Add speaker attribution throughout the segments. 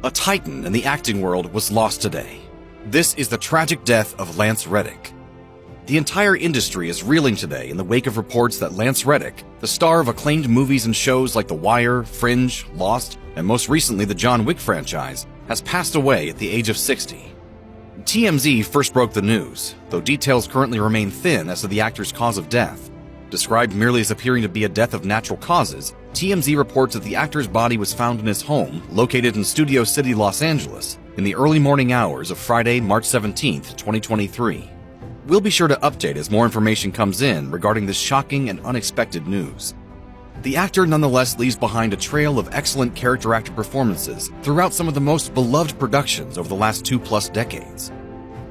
Speaker 1: A titan in the acting world was lost today. This is the tragic death of Lance Reddick. The entire industry is reeling today in the wake of reports that Lance Reddick, the star of acclaimed movies and shows like The Wire, Fringe, Lost, and most recently the John Wick franchise, has passed away at the age of 60. TMZ first broke the news, though details currently remain thin as to the actor's cause of death. Described merely as appearing to be a death of natural causes, TMZ reports that the actor's body was found in his home, located in Studio City, Los Angeles, in the early morning hours of Friday, March 17, 2023. We'll be sure to update as more information comes in regarding this shocking and unexpected news. The actor nonetheless leaves behind a trail of excellent character actor performances throughout some of the most beloved productions over the last 2+ decades.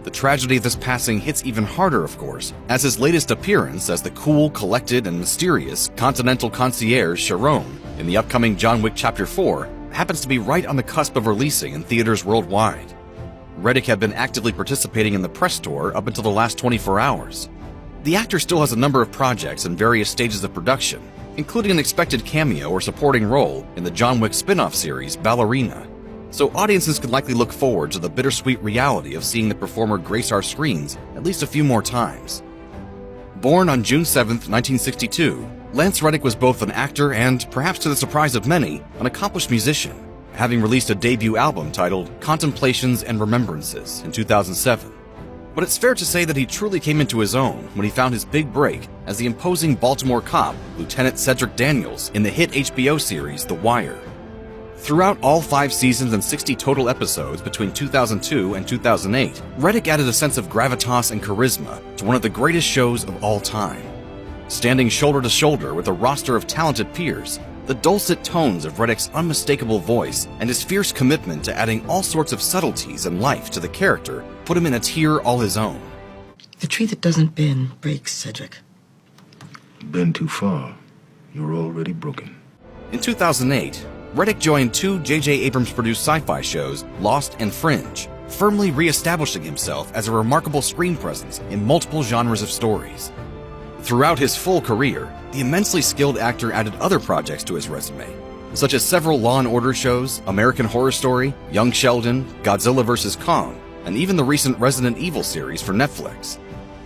Speaker 1: The tragedy of this passing hits even harder, of course, as his latest appearance as the cool, collected, and mysterious Continental Concierge Sharon in the upcoming John Wick Chapter 4 happens to be right on the cusp of releasing in theaters worldwide. Reddick had been actively participating in the press tour up until the last 24 hours. The actor still has a number of projects in various stages of production, including an expected cameo or supporting role in the John Wick spin-off series Ballerina. So audiences could likely look forward to the bittersweet reality of seeing the performer grace our screens at least a few more times. Born on June 7, 1962, Lance Reddick was both an actor and, perhaps to the surprise of many, an accomplished musician, having released a debut album titled Contemplations and Remembrances in 2007. But it's fair to say that he truly came into his own when he found his big break as the imposing Baltimore cop, Lieutenant Cedric Daniels, in the hit HBO series The Wire. Throughout all 5 seasons and 60 total episodes between 2002 and 2008, Reddick added a sense of gravitas and charisma to one of the greatest shows of all time. Standing shoulder to shoulder with a roster of talented peers, the dulcet tones of Reddick's unmistakable voice and his fierce commitment to adding all sorts of subtleties and life to the character put him in a tier all his own.
Speaker 2: The tree that doesn't bend breaks, Cedric.
Speaker 3: Bend too far. You're already broken.
Speaker 1: In 2008, Reddick joined 2 J.J. Abrams-produced sci-fi shows, Lost and Fringe, firmly re-establishing himself as a remarkable screen presence in multiple genres of stories. Throughout his full career, the immensely skilled actor added other projects to his resume, such as several Law & Order shows, American Horror Story, Young Sheldon, Godzilla vs. Kong, and even the recent Resident Evil series for Netflix.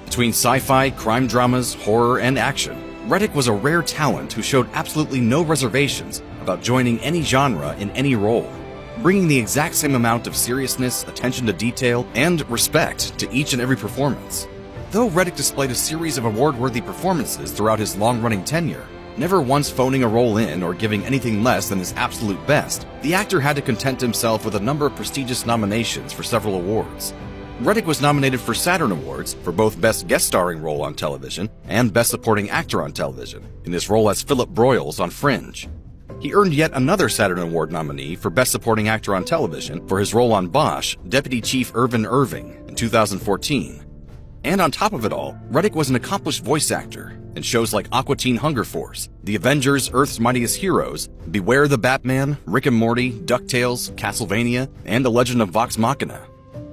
Speaker 1: Between sci-fi, crime dramas, horror, and action, Reddick was a rare talent who showed absolutely no reservations about joining any genre in any role, bringing the exact same amount of seriousness, attention to detail, and respect to each and every performance. Though Reddick displayed a series of award-worthy performances throughout his long-running tenure, never once phoning a role in or giving anything less than his absolute best, the actor had to content himself with a number of prestigious nominations for several awards. Reddick was nominated for Saturn Awards for both Best Guest Starring Role on Television and Best Supporting Actor on Television, in his role as Philip Broyles on Fringe. He earned yet another Saturn Award nominee for Best Supporting Actor on Television for his role on Bosch, Deputy Chief Irvin Irving, in 2014. And on top of it all, Reddick was an accomplished voice actor in shows like Aqua Teen Hunger Force, The Avengers, Earth's Mightiest Heroes, Beware the Batman, Rick and Morty, DuckTales, Castlevania, and The Legend of Vox Machina.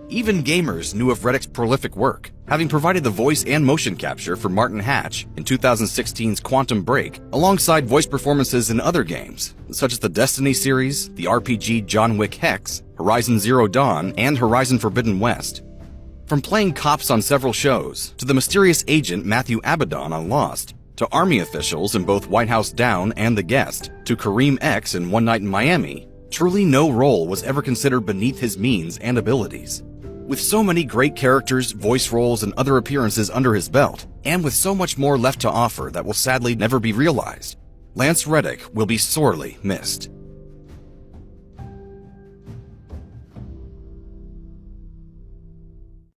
Speaker 1: Even gamers knew of Reddick's prolific work, having provided the voice and motion capture for Martin Hatch in 2016's Quantum Break, alongside voice performances in other games, such as the Destiny series, the RPG John Wick Hex, Horizon Zero Dawn, and Horizon Forbidden West. From playing cops on several shows, to the mysterious agent Matthew Abaddon on Lost, to army officials in both White House Down and The Guest, to Kareem X in One Night in Miami, truly no role was ever considered beneath his means and abilities. With so many great characters, voice roles, and other appearances under his belt, and with so much more left to offer that will sadly never be realized, Lance Reddick will be sorely missed.